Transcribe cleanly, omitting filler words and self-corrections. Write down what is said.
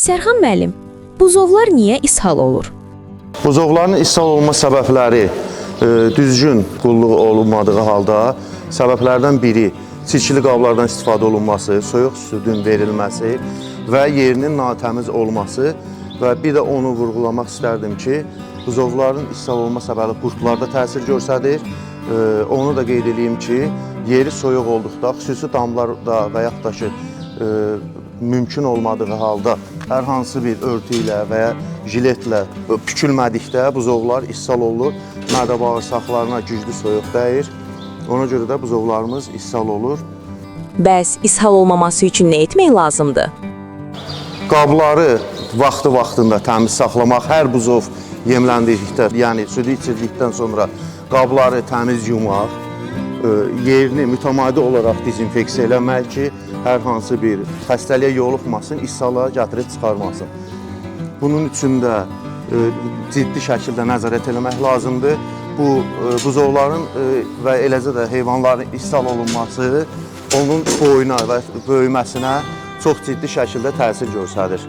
Sərxan müəllim, buzovlar niyə ishal olur? Buzovların ishal olma səbəbləri düzgün qulluq olunmadığı halda səbəblərdən biri çirkli qablardan istifadə olunması, soyuq südün verilməsi və yerinin natəmiz olması və bir də onu vurğulamaq istərdim ki, buzovların ishal olma səbəbi qurtlarda təsir göstərir. Onu da qeyd edeyim ki, yeri soyuq olduqda, xüsusi damlarda və yaxud da ki, mümkün olmadığı halda hər hansı bir örtü ilə və ya jiletlə pükülmədikdə buzovlar ishal olur. Mədə bağırsaqlarına güclü soyuq dəyir. Ona görə də buzovlarımız ishal olur. Bəs ishal olmaması üçün nə etmək lazımdır? Qabları vaxtında təmiz saxlamaq, hər buzov yemləndikdə, yəni südü içirdikdən sonra qabları təmiz yumaq, yerini mütəmadi olaraq dezinfeksiya eləmək ki, hər hansı bir xəstəliyə yoluxmasın, ishala gətirib çıxarmasın. Bunun üçün də ciddi şəkildə nəzarət eləmək lazımdır. Bu buzovların və eləcə də heyvanların ishal olunması onun boyuna və böyüməsinə çox ciddi şəkildə təsir göstərir.